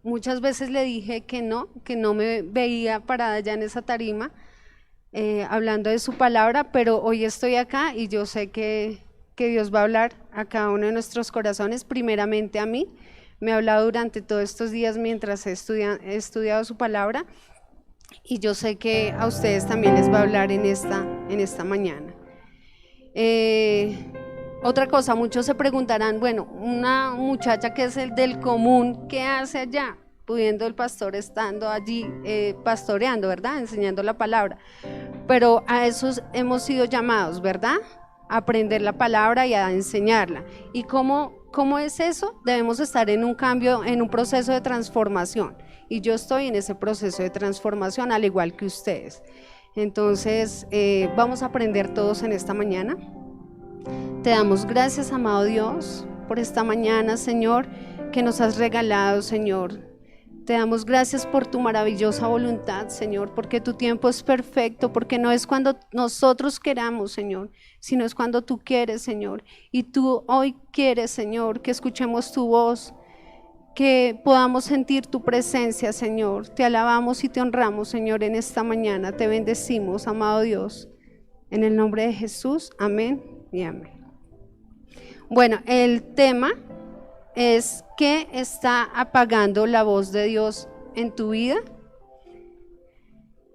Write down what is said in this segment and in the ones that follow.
Muchas veces le dije que no me veía parada ya en esa tarima, hablando de su palabra, pero hoy estoy acá y yo sé que Dios va a hablar a cada uno de nuestros corazones, primeramente a mí. Me ha hablado durante todos estos días mientras he estudiado su palabra y yo sé que a ustedes también les va a hablar en esta mañana. Eh, Otra cosa, muchos se preguntarán, bueno, una muchacha que es el del común, ¿qué hace allá? Pudiendo el pastor estando allí pastoreando, ¿verdad? Enseñando la palabra. Pero a esos hemos sido llamados, ¿verdad? A aprender la palabra y a enseñarla. ¿Y cómo es eso? Debemos estar en un cambio, en un proceso de transformación. Y yo estoy en ese proceso de transformación, al igual que ustedes. Entonces, vamos a aprender todos en esta mañana. Te damos gracias, amado Dios, por esta mañana, Señor, que nos has regalado, Señor. Te damos gracias por tu maravillosa voluntad, Señor, porque tu tiempo es perfecto, porque no es cuando nosotros queramos, Señor, sino es cuando tú quieres, Señor. Y tú hoy quieres, Señor, que escuchemos tu voz, que podamos sentir tu presencia, Señor. Te alabamos y te honramos, Señor, en esta mañana. Te bendecimos, amado Dios. En el nombre de Jesús, amén y amén. Bueno, el tema es: ¿qué está apagando la voz de Dios en tu vida?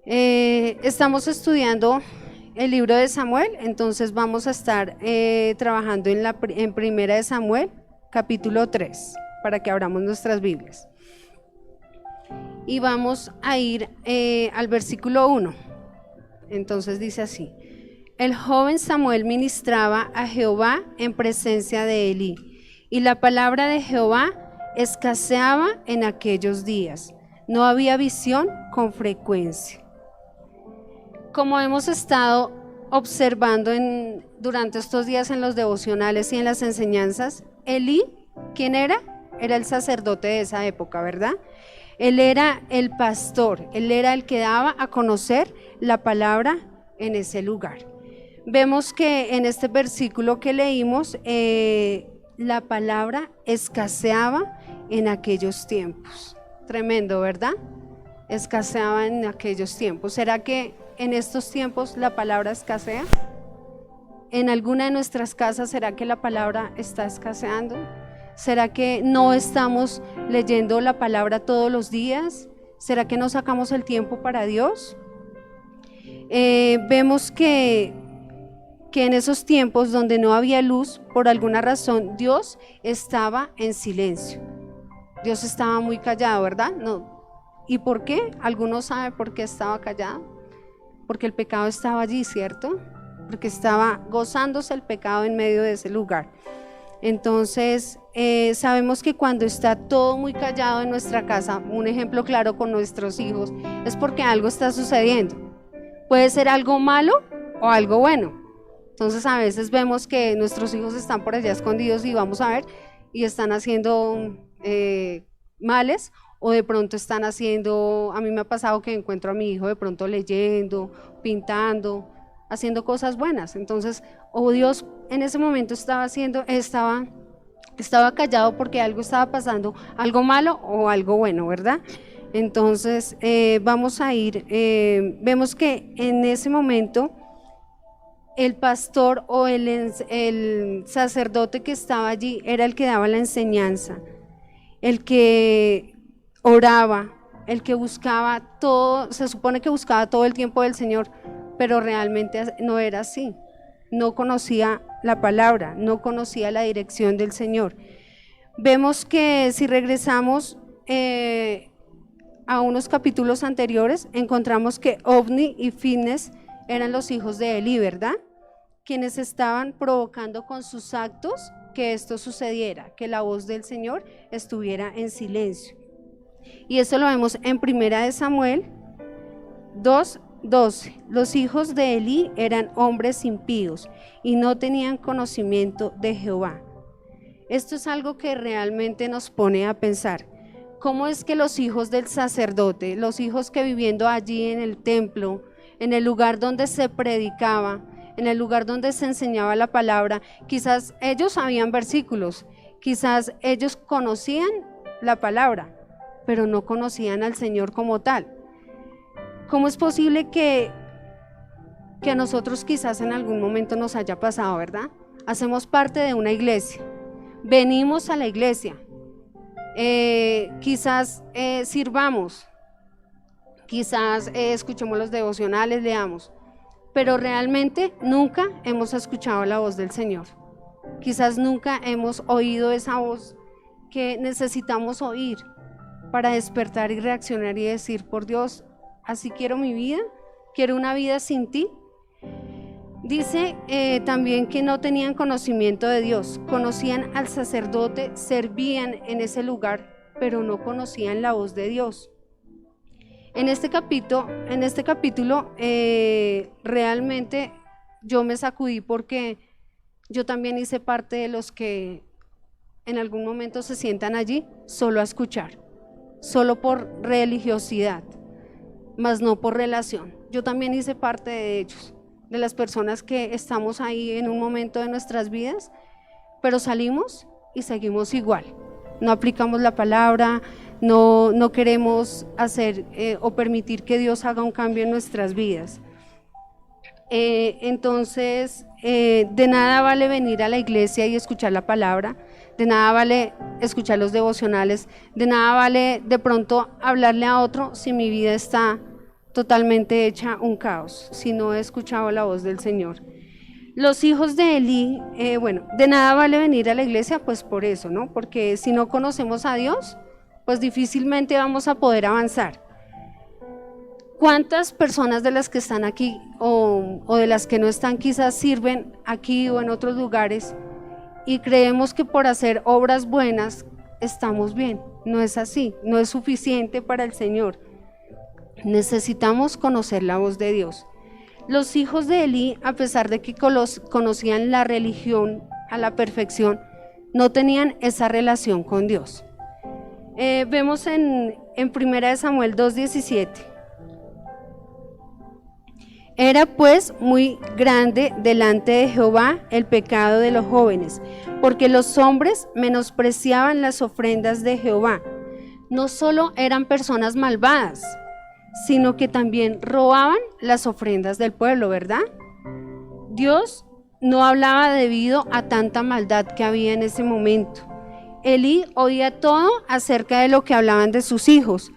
Estamos estudiando el libro de Samuel, entonces vamos a estar trabajando en Primera de Samuel, capítulo 3, para que abramos nuestras Biblias. Y vamos a ir al versículo 1. Entonces dice así: el joven Samuel ministraba a Jehová en presencia de Elí, y la palabra de Jehová escaseaba en aquellos días. No había visión con frecuencia. Como hemos estado observando durante estos días en los devocionales y en las enseñanzas, Elí, ¿quién era? Era el sacerdote de esa época, ¿verdad? Él era el pastor, él era el que daba a conocer la palabra en ese lugar. Vemos que en este versículo que leímos, la palabra escaseaba en aquellos tiempos. Tremendo, ¿verdad? Escaseaba en aquellos tiempos. ¿Será que en estos tiempos la palabra escasea? ¿En alguna de nuestras casas será que la palabra está escaseando? ¿Será que no estamos leyendo la palabra todos los días? ¿Será que no sacamos el tiempo para Dios? Vemos que en esos tiempos donde no había luz, por alguna razón, Dios estaba en silencio. Dios estaba muy callado, ¿verdad? No. ¿Y por qué? ¿Alguno sabe por qué estaba callado? Porque el pecado estaba allí, ¿cierto? Porque estaba gozándose el pecado en medio de ese lugar. Entonces, sabemos que cuando está todo muy callado en nuestra casa, un ejemplo claro con nuestros hijos, es porque algo está sucediendo. Puede ser algo malo o algo bueno. Entonces a veces vemos que nuestros hijos están por allá escondidos y vamos a ver y están haciendo males, o de pronto están haciendo, a mí me ha pasado que encuentro a mi hijo de pronto leyendo, pintando, haciendo cosas buenas. Entonces, o Dios en ese momento estaba callado porque algo estaba pasando, algo malo o algo bueno, ¿verdad? Entonces vamos a ir, vemos que en ese momento el pastor o el sacerdote que estaba allí era el que daba la enseñanza, el que oraba, el que buscaba todo, se supone que buscaba todo el tiempo del Señor, pero realmente no era así. No conocía la palabra, no conocía la dirección del Señor. Vemos que si regresamos a unos capítulos anteriores, encontramos que Ofni y Finnes eran los hijos de Eli, ¿verdad? Quienes estaban provocando con sus actos que esto sucediera, que la voz del Señor estuviera en silencio. Y eso lo vemos en Primera de Samuel 2:12. Los hijos de Elí eran hombres impíos y no tenían conocimiento de Jehová. Esto es algo que realmente nos pone a pensar. ¿Cómo es que los hijos del sacerdote, los hijos que viviendo allí en el templo, en el lugar donde se predicaba, en el lugar donde se enseñaba la palabra, quizás ellos sabían versículos, quizás ellos conocían la palabra, pero no conocían al Señor como tal. ¿Cómo es posible que a nosotros quizás en algún momento nos haya pasado, verdad? Hacemos parte de una iglesia, venimos a la iglesia, quizás sirvamos, quizás escuchemos los devocionales, leamos, pero realmente nunca hemos escuchado la voz del Señor. Quizás nunca hemos oído esa voz que necesitamos oír para despertar y reaccionar y decir, por Dios, así quiero mi vida, quiero una vida sin ti. Dice también que no tenían conocimiento de Dios, conocían al sacerdote, servían en ese lugar, pero no conocían la voz de Dios. En este capítulo realmente yo me sacudí porque yo también hice parte de los que en algún momento se sientan allí solo a escuchar, solo por religiosidad, mas no por relación. Yo también hice parte de ellos, de las personas que estamos ahí en un momento de nuestras vidas, pero salimos y seguimos igual. No aplicamos la palabra, no queremos hacer o permitir que Dios haga un cambio en nuestras vidas. Entonces, de nada vale venir a la iglesia y escuchar la palabra, de nada vale escuchar los devocionales, de nada vale de pronto hablarle a otro si mi vida está totalmente hecha un caos, si no he escuchado la voz del Señor. Los hijos de Elí, de nada vale venir a la iglesia, pues por eso, ¿no? Porque si no conocemos a Dios, pues difícilmente vamos a poder avanzar. ¿Cuántas personas de las que están aquí o de las que no están quizás sirven aquí o en otros lugares y creemos que por hacer obras buenas estamos bien? No es así, no es suficiente para el Señor. Necesitamos conocer la voz de Dios. Los hijos de Elí, a pesar de que conocían la religión a la perfección, no tenían esa relación con Dios. Vemos en 1 Samuel 2:17. Era pues muy grande delante de Jehová el pecado de los jóvenes, porque los hombres menospreciaban las ofrendas de Jehová. No solo eran personas malvadas, sino que también robaban las ofrendas del pueblo, ¿verdad? Dios no hablaba debido a tanta maldad que había en ese momento. Elí oía todo acerca de lo que hablaban de sus hijos,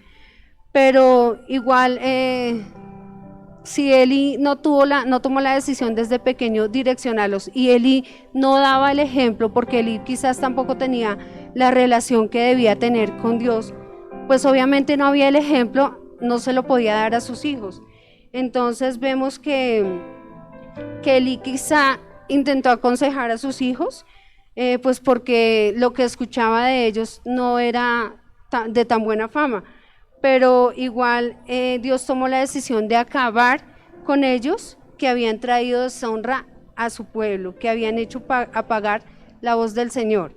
pero igual si Elí no tomó la decisión desde pequeño direccionarlos y Elí no daba el ejemplo porque Elí quizás tampoco tenía la relación que debía tener con Dios, pues obviamente no había el ejemplo, no se lo podía dar a sus hijos. Entonces vemos que Elí quizá intentó aconsejar a sus hijos, pues porque lo que escuchaba de ellos no era de tan buena fama, pero igual Dios tomó la decisión de acabar con ellos que habían traído deshonra a su pueblo, que habían hecho apagar la voz del Señor.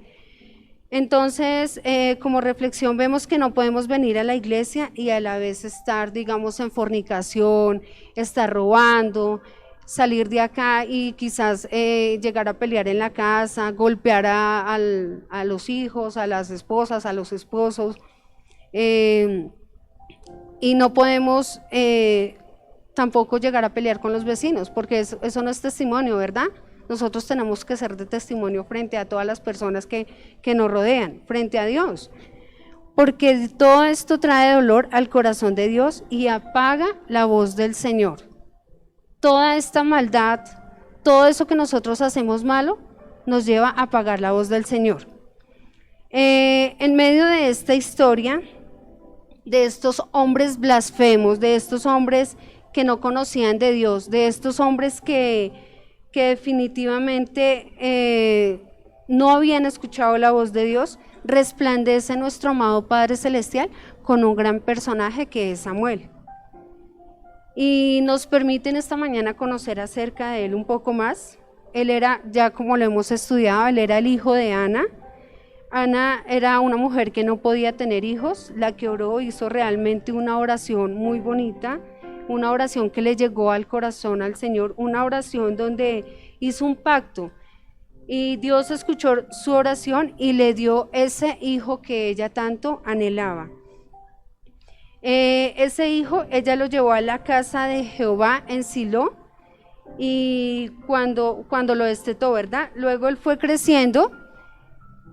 Entonces, como reflexión vemos que no podemos venir a la iglesia y a la vez estar, digamos, en fornicación, estar robando, salir de acá y quizás llegar a pelear en la casa, golpear a los hijos, a las esposas, a los esposos, y no podemos tampoco llegar a pelear con los vecinos, porque eso no es testimonio, ¿verdad? Nosotros tenemos que ser de testimonio frente a todas las personas que nos rodean, frente a Dios, porque todo esto trae dolor al corazón de Dios y apaga la voz del Señor. Toda esta maldad, todo eso que nosotros hacemos malo, nos lleva a apagar la voz del Señor. En medio de esta historia, de estos hombres blasfemos, de estos hombres que no conocían de Dios, de estos hombres que definitivamente no habían escuchado la voz de Dios, resplandece nuestro amado Padre Celestial con un gran personaje que es Samuel. Y nos permiten esta mañana conocer acerca de él un poco más. Él era, ya como lo hemos estudiado, él era el hijo de Ana. Ana era una mujer que no podía tener hijos, la que oró, hizo realmente una oración muy bonita, una oración que le llegó al corazón al Señor, una oración donde hizo un pacto y Dios escuchó su oración y le dio ese hijo que ella tanto anhelaba. Ese hijo, ella lo llevó a la casa de Jehová en Silo, y cuando lo destetó, ¿verdad? Luego él fue creciendo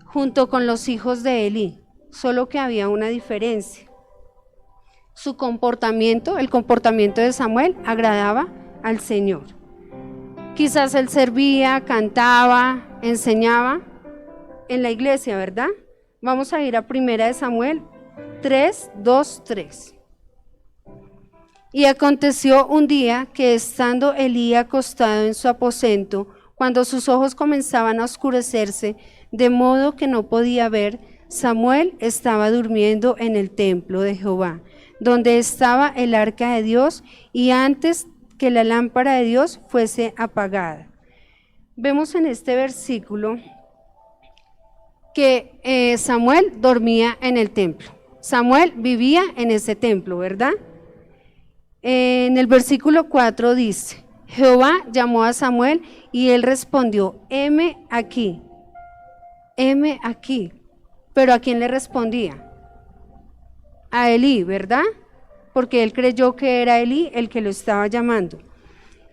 junto con los hijos de Elí, solo que había una diferencia. Su comportamiento, el comportamiento de Samuel, agradaba al Señor. Quizás él servía, cantaba, enseñaba en la iglesia, ¿verdad? Vamos a ir a 1 Samuel 3, 2, 3. Y aconteció un día que estando Elí acostado en su aposento, cuando sus ojos comenzaban a oscurecerse, de modo que no podía ver, Samuel estaba durmiendo en el templo de Jehová, donde estaba el arca de Dios, y antes que la lámpara de Dios fuese apagada. Vemos en este versículo que Samuel dormía en el templo. Samuel vivía en ese templo, ¿verdad? En el versículo 4 dice, Jehová llamó a Samuel y él respondió, heme aquí. Pero ¿a quién le respondía? A Elí, ¿verdad? Porque él creyó que era Elí el que lo estaba llamando.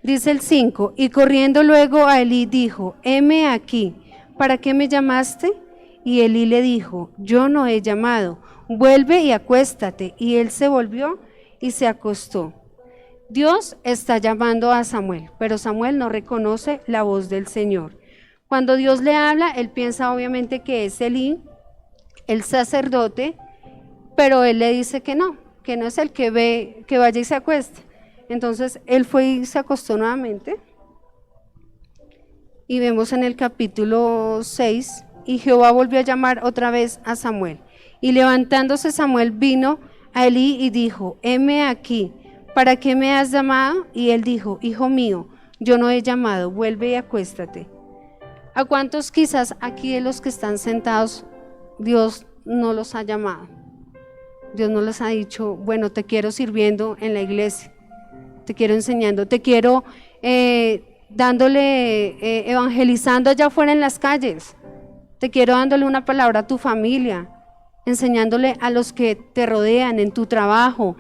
Dice el 5, y corriendo luego a Elí dijo, heme aquí, ¿para qué me llamaste? Y Elí le dijo, yo no he llamado, vuelve y acuéstate. Y él se volvió y se acostó. Dios está llamando a Samuel, pero Samuel no reconoce la voz del Señor. Cuando Dios le habla, él piensa obviamente que es Elí, el sacerdote, pero él le dice que no es el que ve, que vaya y se acueste. Entonces él fue y se acostó nuevamente. Y vemos en el capítulo 6, y Jehová volvió a llamar otra vez a Samuel. Y levantándose Samuel vino a Elí y dijo, heme aquí, ¿para qué me has llamado? Y él dijo, hijo mío, yo no he llamado, vuelve y acuéstate. ¿A cuántos quizás aquí de los que están sentados Dios no los ha llamado? Dios no les ha dicho, bueno, te quiero sirviendo en la iglesia, te quiero enseñando, te quiero evangelizando allá afuera en las calles, te quiero dándole una palabra a tu familia, enseñándole a los que te rodean en tu trabajo,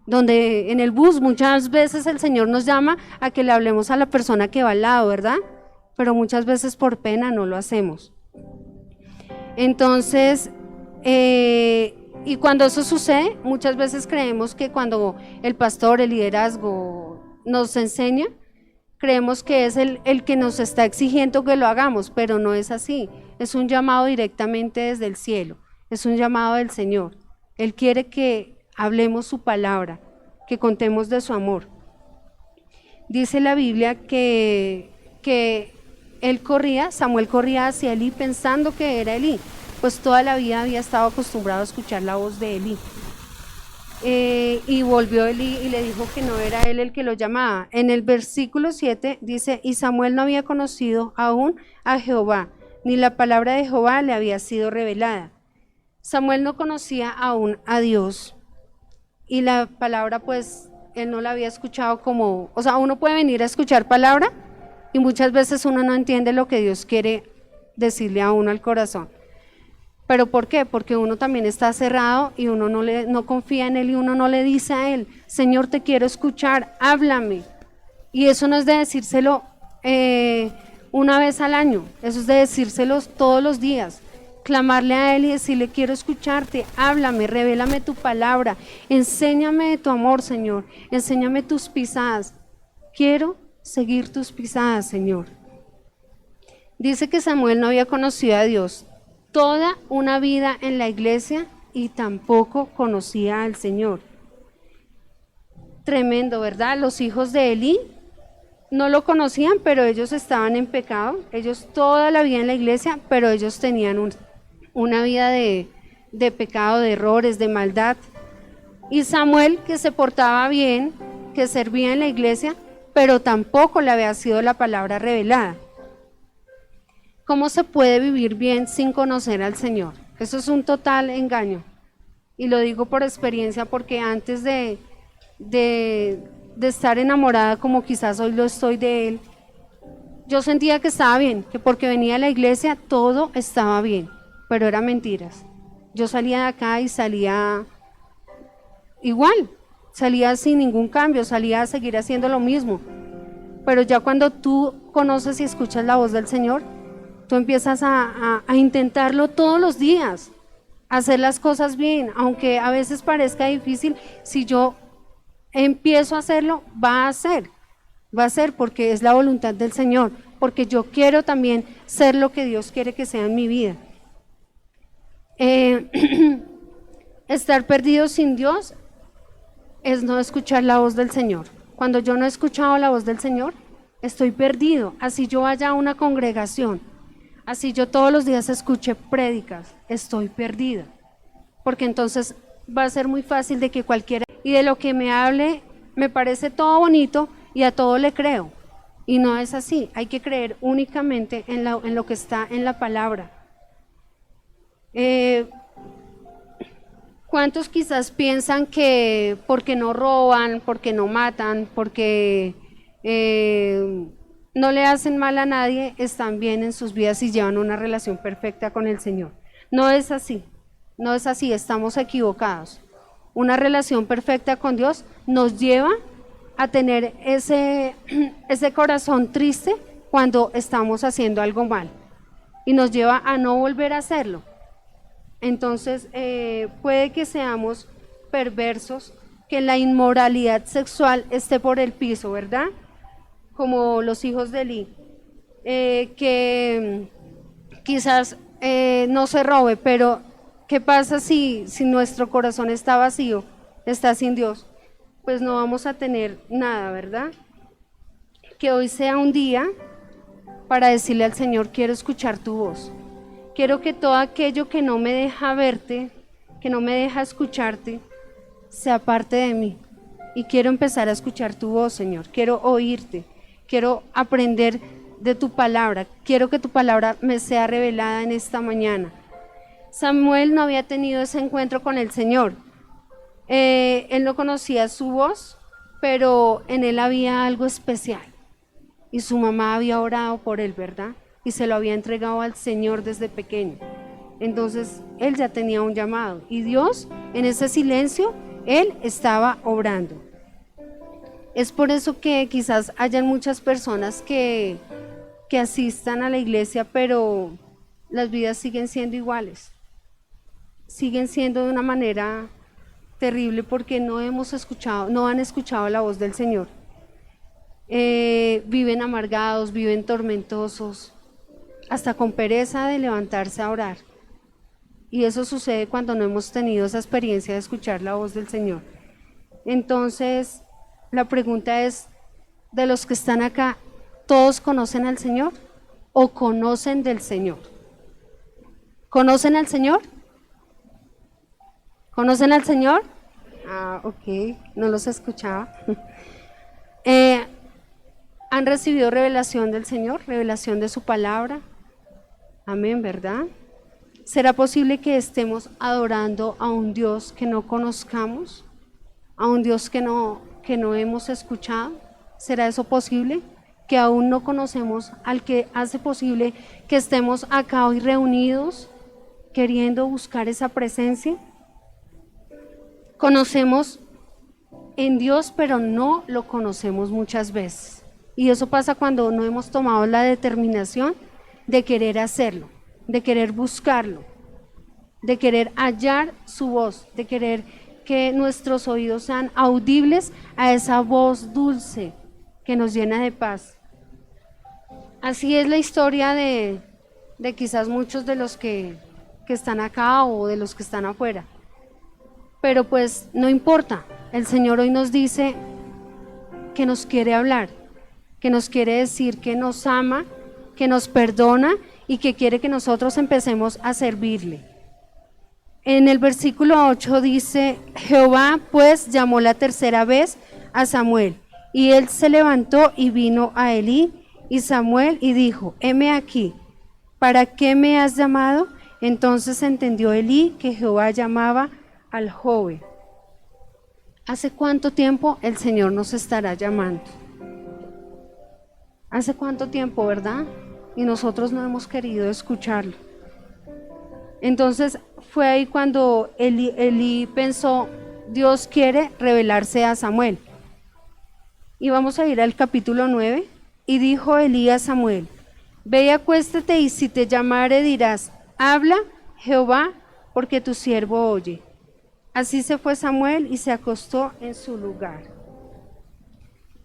donde en el bus muchas veces el Señor nos llama a que le hablemos a la persona que va al lado, ¿verdad? Pero muchas veces por pena no lo hacemos. Entonces, y cuando eso sucede, muchas veces creemos que cuando el pastor, el liderazgo nos enseña, creemos que es el que nos está exigiendo que lo hagamos, pero no es así. Es un llamado directamente desde el cielo, es un llamado del Señor. Él quiere que hablemos su palabra, que contemos de su amor. Dice la Biblia que Samuel corría hacia Elí pensando que era Elí, pues toda la vida había estado acostumbrado a escuchar la voz de Elí. Y volvió Elí y le dijo que no era él el que lo llamaba. En el versículo 7 dice, y Samuel no había conocido aún a Jehová, ni la palabra de Jehová le había sido revelada. Samuel no conocía aún a Dios, y la palabra pues él no la había escuchado como, o sea, uno puede venir a escuchar palabra y muchas veces uno no entiende lo que Dios quiere decirle a uno al corazón. ¿Pero por qué? Porque uno también está cerrado y uno no confía en Él, y uno no le dice a Él, Señor, te quiero escuchar, háblame. Y eso no es de decírselo una vez al año, eso es de decírselo todos los días, clamarle a Él y decirle, quiero escucharte, háblame, revélame tu palabra, enséñame de tu amor, Señor, enséñame tus pisadas, quiero seguir tus pisadas, Señor. Dice que Samuel no había conocido a Dios toda una vida en la iglesia y tampoco conocía al Señor. Tremendo, ¿verdad? Los hijos de Elí no lo conocían, pero ellos estaban en pecado. Ellos toda la vida en la iglesia, pero ellos tenían una vida de pecado, de errores, de maldad. Y Samuel, que se portaba bien, que servía en la iglesia, pero tampoco le había sido la palabra revelada. ¿Cómo se puede vivir bien sin conocer al Señor? Eso es un total engaño. Y lo digo por experiencia, porque antes de estar enamorada, como quizás hoy lo estoy de Él, yo sentía que estaba bien, que porque venía a la iglesia todo estaba bien, pero eran mentiras. Yo salía de acá y salía igual, salía sin ningún cambio, salía a seguir haciendo lo mismo. Pero ya cuando tú conoces y escuchas la voz del Señor, tú empiezas a intentarlo todos los días, a hacer las cosas bien, aunque a veces parezca difícil. Si yo empiezo a hacerlo, va a ser porque es la voluntad del Señor, porque yo quiero también ser lo que Dios quiere que sea en mi vida. Estar perdido sin Dios es no escuchar la voz del Señor. Cuando yo no he escuchado la voz del Señor, estoy perdido. Así yo vaya a una congregación, así yo todos los días escuche prédicas, estoy perdida. Porque entonces va a ser muy fácil de que cualquiera, y de lo que me hable, me parece todo bonito y a todo le creo. Y no es así, hay que creer únicamente en lo que está en la palabra. ¿Cuántos quizás piensan que porque no roban, porque no matan, porque no le hacen mal a nadie, están bien en sus vidas y llevan una relación perfecta con el Señor? No es así, no es así, estamos equivocados. Una relación perfecta con Dios nos lleva a tener ese corazón triste cuando estamos haciendo algo mal y nos lleva a no volver a hacerlo. Entonces puede que seamos perversos, que la inmoralidad sexual esté por el piso, ¿verdad? Como los hijos de Eli, que quizás no se robe, pero ¿qué pasa si nuestro corazón está vacío, está sin Dios? Pues no vamos a tener nada, ¿verdad? Que hoy sea un día para decirle al Señor, quiero escuchar tu voz. Quiero que todo aquello que no me deja verte, que no me deja escucharte, sea parte de mí. Y quiero empezar a escuchar tu voz, Señor. Quiero oírte. Quiero aprender de tu palabra. Quiero que tu palabra me sea revelada en esta mañana. Samuel no había tenido ese encuentro con el Señor. Él no conocía su voz, pero en él había algo especial. Y su mamá había orado por él, ¿verdad? Y se lo había entregado al Señor desde pequeño. Entonces él ya tenía un llamado y Dios en ese silencio, él estaba obrando. Es por eso que quizás hayan muchas personas que asistan a la iglesia, pero las vidas siguen siendo iguales, siguen siendo de una manera terrible porque no han escuchado la voz del Señor. Viven amargados, viven tormentosos, hasta con pereza de levantarse a orar. Y eso sucede cuando no hemos tenido esa experiencia de escuchar la voz del Señor. Entonces, la pregunta es, de los que están acá, ¿todos conocen al Señor o conocen del Señor? ¿Conocen al Señor? ¿Conocen al Señor? Ok, no los escuchaba. ¿Han recibido revelación del Señor, revelación de su palabra? Amén, ¿verdad? ¿Será posible que estemos adorando a un Dios que no conozcamos? ¿A un Dios que no hemos escuchado? ¿Será eso posible? Que aún no conocemos al que hace posible que estemos acá hoy reunidos, queriendo buscar esa presencia. Conocemos en Dios, pero no lo conocemos muchas veces. Y eso pasa cuando no hemos tomado la determinación de querer hacerlo, de querer buscarlo, de querer hallar su voz, de querer que nuestros oídos sean audibles a esa voz dulce que nos llena de paz. Así es la historia de quizás muchos de los que están acá o de los que están afuera. Pero pues no importa, el Señor hoy nos dice que nos quiere hablar, que nos quiere decir que nos ama, que nos perdona y que quiere que nosotros empecemos a servirle. En el versículo 8 dice, Jehová pues llamó la tercera vez a Samuel, y él se levantó y vino a Elí y Samuel y dijo, heme aquí, ¿para qué me has llamado? Entonces entendió Elí que Jehová llamaba al joven. ¿Hace cuánto tiempo el Señor nos estará llamando? ¿Hace cuánto tiempo, verdad? Y nosotros no hemos querido escucharlo. Entonces fue ahí cuando Elí pensó, Dios quiere revelarse a Samuel. Y vamos a ir al capítulo 9. Y dijo Elías a Samuel: ve y acuéstate, y si te llamare dirás: habla Jehová, porque tu siervo oye. Así se fue Samuel y se acostó en su lugar.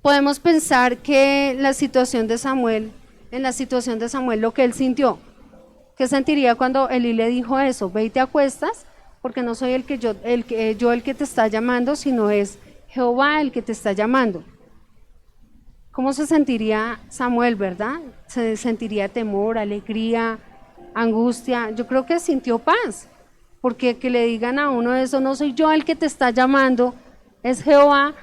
Podemos pensar que en la situación de Samuel, lo que él sintió, ¿qué sentiría cuando Elí le dijo eso? Ve y te acuestas, porque no soy el que te está llamando, sino es Jehová el que te está llamando. ¿Cómo se sentiría Samuel, verdad? Se sentiría temor, alegría, angustia. Yo creo que sintió paz, porque que le digan a uno eso: no soy yo el que te está llamando, es Jehová,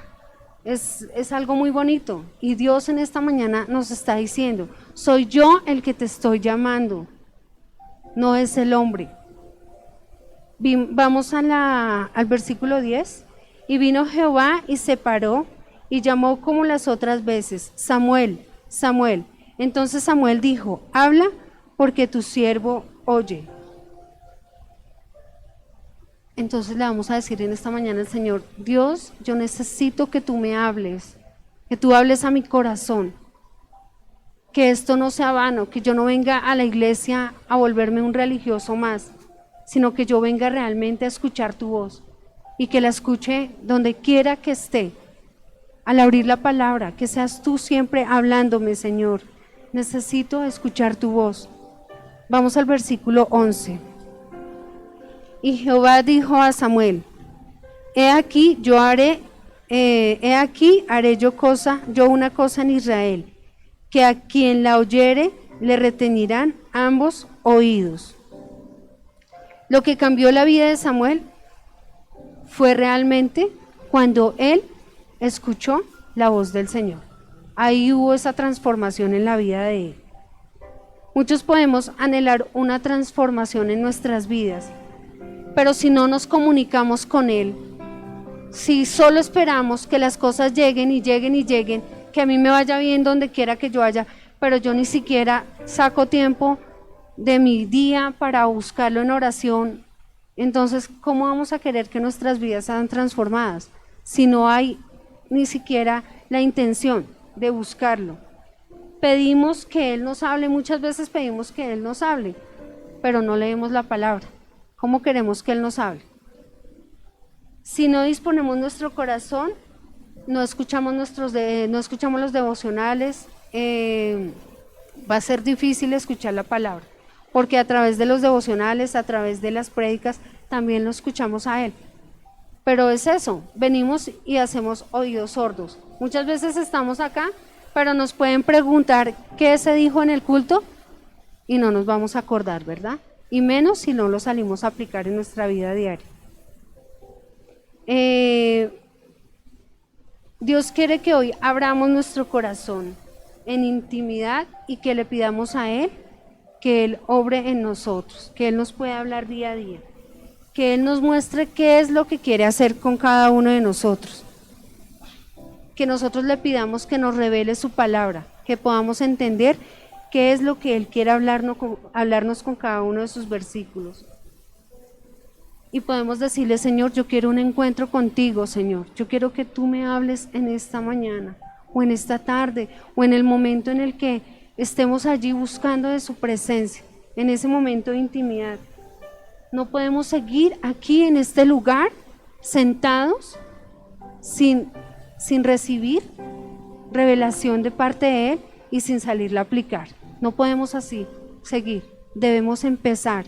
es algo muy bonito. Y Dios en esta mañana nos está diciendo: soy yo el que te estoy llamando, no es el hombre. Vamos al versículo 10. Y vino Jehová y se paró y llamó como las otras veces: Samuel, Samuel. Entonces Samuel dijo: habla, porque tu siervo oye. Entonces le vamos a decir en esta mañana al Señor: Dios, yo necesito que tú me hables, que tú hables a mi corazón, que esto no sea vano, que yo no venga a la iglesia a volverme un religioso más, sino que yo venga realmente a escuchar tu voz, y que la escuche donde quiera que esté. Al abrir la palabra, que seas tú siempre hablándome, Señor. Necesito escuchar tu voz. Vamos al versículo 11. Y Jehová dijo a Samuel: he aquí haré yo una cosa en Israel, que a quien la oyere le retenirán ambos oídos. Lo que cambió la vida de Samuel fue realmente cuando él escuchó la voz del Señor. Ahí hubo esa transformación en la vida de él. Muchos podemos anhelar una transformación en nuestras vidas, pero si no nos comunicamos con Él, si solo esperamos que las cosas lleguen y lleguen y lleguen, que a mí me vaya bien donde quiera que yo vaya, pero yo ni siquiera saco tiempo de mi día para buscarlo en oración, entonces ¿cómo vamos a querer que nuestras vidas sean transformadas si no hay ni siquiera la intención de buscarlo? Pedimos que Él nos hable, muchas veces pedimos que Él nos hable, pero no leemos la palabra. ¿Cómo queremos que Él nos hable? Si no disponemos nuestro corazón, no escuchamos los devocionales, va a ser difícil escuchar la palabra, porque a través de los devocionales, a través de las prédicas, también lo escuchamos a Él. Pero es eso, venimos y hacemos oídos sordos. Muchas veces estamos acá, pero nos pueden preguntar qué se dijo en el culto y no nos vamos a acordar, ¿verdad? Y menos si no lo salimos a aplicar en nuestra vida diaria. Dios quiere que hoy abramos nuestro corazón en intimidad y que le pidamos a Él que Él obre en nosotros, que Él nos pueda hablar día a día, que Él nos muestre qué es lo que quiere hacer con cada uno de nosotros, que nosotros le pidamos que nos revele su palabra, que podamos entender qué es lo que Él quiere hablarnos con cada uno de sus versículos. Y podemos decirle: Señor, yo quiero un encuentro contigo, Señor. Yo quiero que tú me hables en esta mañana, o en esta tarde, o en el momento en el que estemos allí buscando de su presencia, en ese momento de intimidad. No podemos seguir aquí en este lugar, sentados, sin recibir revelación de parte de Él y sin salirla a aplicar. No podemos así seguir, debemos empezar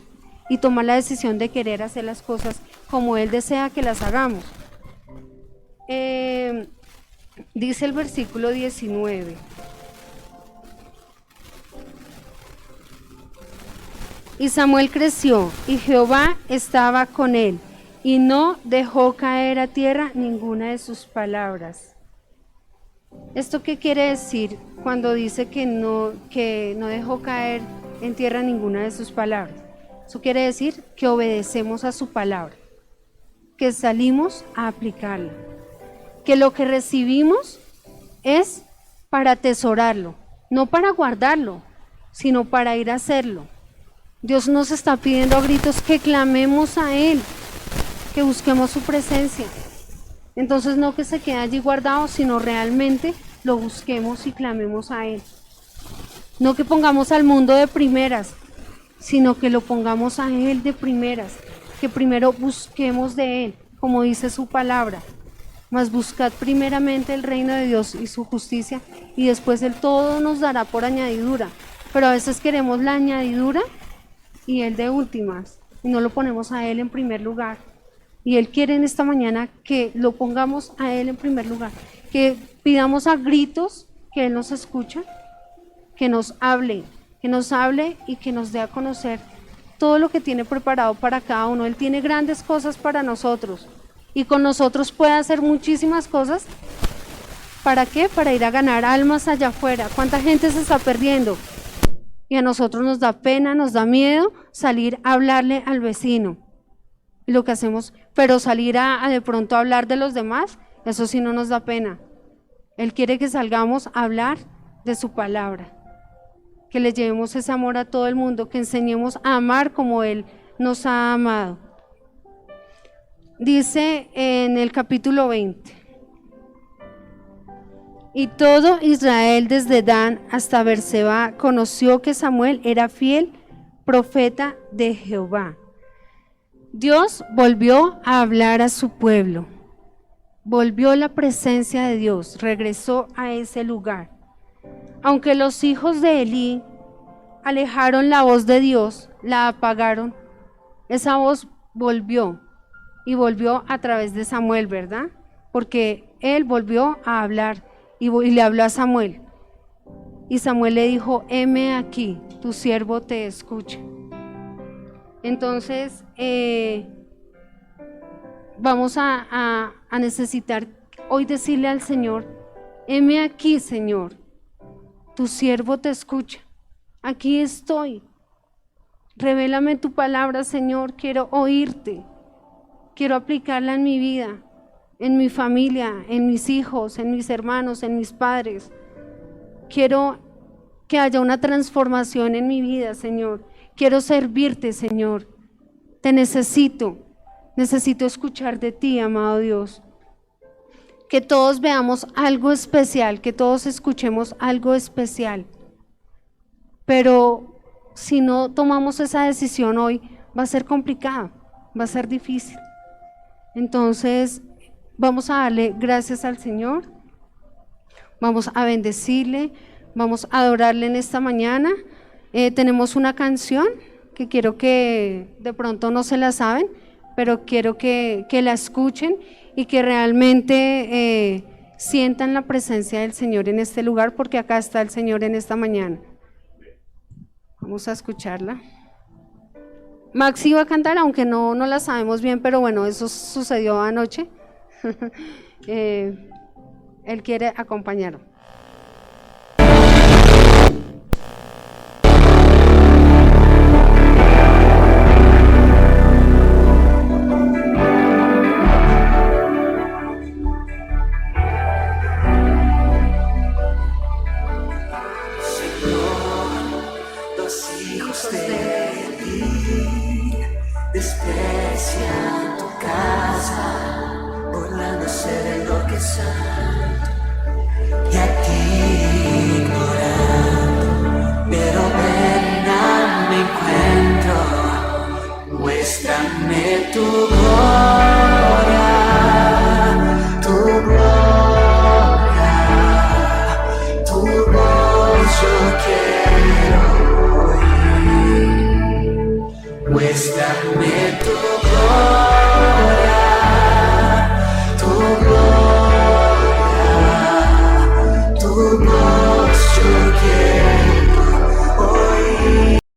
y tomar la decisión de querer hacer las cosas como Él desea que las hagamos. Dice el versículo 19. Y Samuel creció, y Jehová estaba con él, y no dejó caer a tierra ninguna de sus palabras. ¿Esto qué quiere decir cuando dice que no dejó caer en tierra ninguna de sus palabras? Eso quiere decir que obedecemos a su palabra, que salimos a aplicarla, que lo que recibimos es para atesorarlo, no para guardarlo, sino para ir a hacerlo. Dios nos está pidiendo a gritos que clamemos a Él, que busquemos su presencia, Entonces no que se quede allí guardado, sino realmente lo busquemos y clamemos a Él. No que pongamos al mundo de primeras, sino que lo pongamos a Él de primeras, que primero busquemos de Él, como dice su palabra. Mas buscad primeramente el reino de Dios y su justicia, y después Él todo nos dará por añadidura. Pero a veces queremos la añadidura y Él de últimas, y no lo ponemos a Él en primer lugar. Y Él quiere en esta mañana que lo pongamos a Él en primer lugar, que pidamos a gritos que Él nos escucha, que nos hable y que nos dé a conocer todo lo que tiene preparado para cada uno. Él tiene grandes cosas para nosotros y con nosotros puede hacer muchísimas cosas. ¿Para qué? Para ir a ganar almas allá afuera. ¿Cuánta gente se está perdiendo? Y a nosotros nos da pena, nos da miedo salir a hablarle al vecino. Y lo que hacemos, pero salir a de pronto a hablar de los demás, eso sí no nos da pena. Él quiere que salgamos a hablar de su palabra, que le llevemos ese amor a todo el mundo, que enseñemos a amar como Él nos ha amado. Dice en el capítulo 20: y todo Israel desde Dan hasta Berseba conoció que Samuel era fiel profeta de Jehová. Dios volvió a hablar a su pueblo, volvió la presencia de Dios, regresó a ese lugar. Aunque los hijos de Elí alejaron la voz de Dios, la apagaron, esa voz volvió y volvió a través de Samuel, ¿verdad? Porque él volvió a hablar y le habló a Samuel. Y Samuel le dijo: heme aquí, tu siervo te escucha. Entonces, vamos a necesitar hoy decirle al Señor: heme aquí, Señor, tu siervo te escucha, aquí estoy, revélame tu palabra, Señor, quiero oírte, quiero aplicarla en mi vida, en mi familia, en mis hijos, en mis hermanos, en mis padres. Quiero que haya una transformación en mi vida, Señor. Quiero servirte, Señor. Te necesito escuchar de ti, amado Dios. Que todos veamos algo especial, que todos escuchemos algo especial. Pero si no tomamos esa decisión hoy, va a ser complicado, va a ser difícil. Entonces, vamos a darle gracias al Señor, vamos a bendecirle, vamos a adorarle en esta mañana. Tenemos una canción que quiero que de pronto no se la saben, pero quiero que la escuchen y que realmente sientan la presencia del Señor en este lugar, porque acá está el Señor en esta mañana. Vamos a escucharla. Max iba a cantar, aunque no la sabemos bien, pero bueno, eso sucedió anoche. Él quiere acompañarnos. Desprecian tu casa, burlándose de lo que es santo, y a ti ignorando. Pero ven a mi encuentro, muéstrame tu gloria, tu voz yo quiero oír. Muéstrame tu